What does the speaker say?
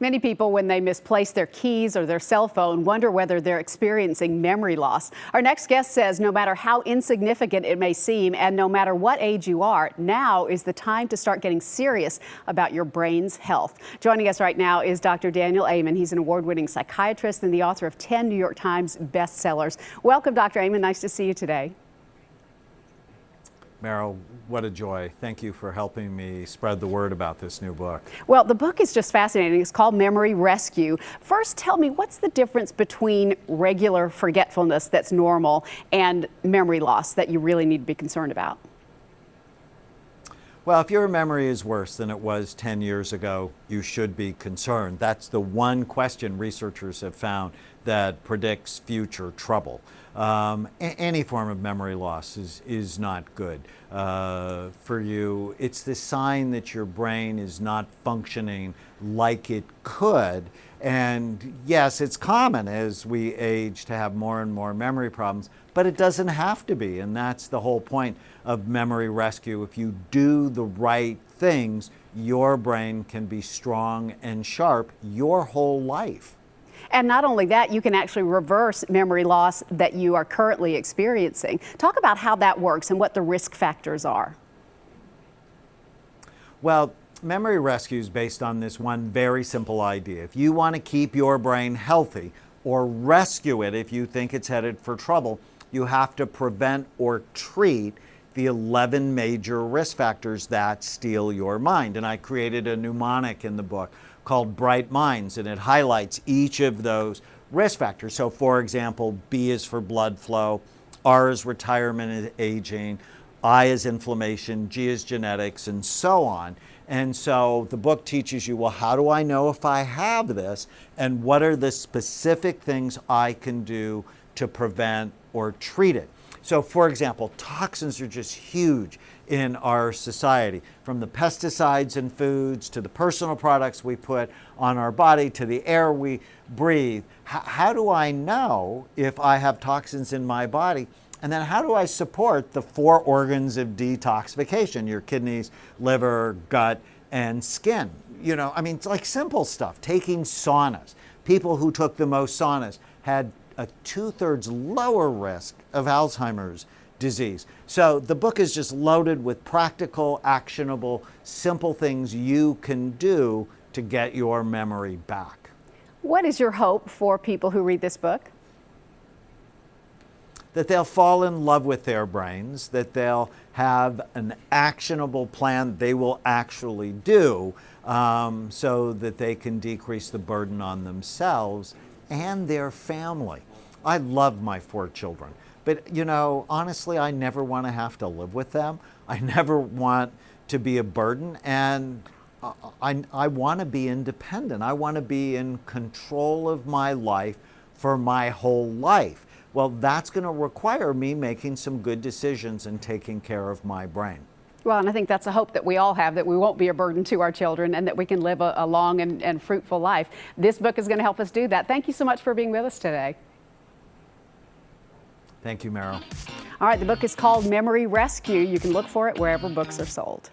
Many people, when they misplace their keys or their cell phone, wonder whether they're experiencing memory loss. Our next guest says no matter how insignificant it may seem and no matter what age you are, now is the time to start getting serious about your brain's health. Joining us right now is Dr. Daniel Amen. He's an award-winning psychiatrist and the author of 10 New York Times bestsellers. Welcome, Dr. Amen. Nice to see you today. Meryl, what a joy. Thank you for helping me spread the word about this new book. Well, the book is just fascinating. It's called Memory Rescue. First, tell me, what's the difference between regular forgetfulness that's normal and memory loss that you really need to be concerned about? Well, if your memory is worse than it was 10 years ago, you should be concerned. That's the one question researchers have found that predicts future trouble. Any form of memory loss is not good for you. It's the sign that your brain is not functioning like it could. And yes, it's common as we age to have more and more memory problems, but it doesn't have to be. And that's the whole point of Memory Rescue. If you do the right things, your brain can be strong and sharp your whole life. And not only that, you can actually reverse memory loss that you are currently experiencing. Talk about how that works and what the risk factors are. Well, Memory Rescue is based on this one very simple idea. If you want to keep your brain healthy or rescue it if you think it's headed for trouble, you have to prevent or treat the 11 major risk factors that steal your mind. And I created a mnemonic in the book called Bright Minds, and it highlights each of those risk factors. So for example, B is for blood flow, R is retirement and aging, I is inflammation, G is genetics, and so on. And so the book teaches you, well, how do I know if I have this? And what are the specific things I can do to prevent or treat it? So for example, toxins are just huge in our society, from the pesticides in foods to the personal products we put on our body to the air we breathe. How do I know if I have toxins in my body? And then how do I support the 4 organs of detoxification, your kidneys, liver, gut, and skin? You know, I mean, it's like simple stuff. Taking saunas. People who took the most saunas had a 2/3 lower risk of Alzheimer's disease. So the book is just loaded with practical, actionable, simple things you can do to get your memory back. What is your hope for people who read this book? That they'll fall in love with their brains, that they'll have an actionable plan they will actually do so that they can decrease the burden on themselves and their family. I love my 4 children, but you know, honestly, I never want to have to live with them. I never want to be a burden, and I want to be independent. I want to be in control of my life for my whole life. Well, that's going to require me making some good decisions and taking care of my brain. Well, and I think that's a hope that we all have, that we won't be a burden to our children and that we can live a long and fruitful life. This book is going to help us do that. Thank you so much for being with us today. Thank you, Meryl. All right, the book is called Memory Rescue. You can look for it wherever books are sold.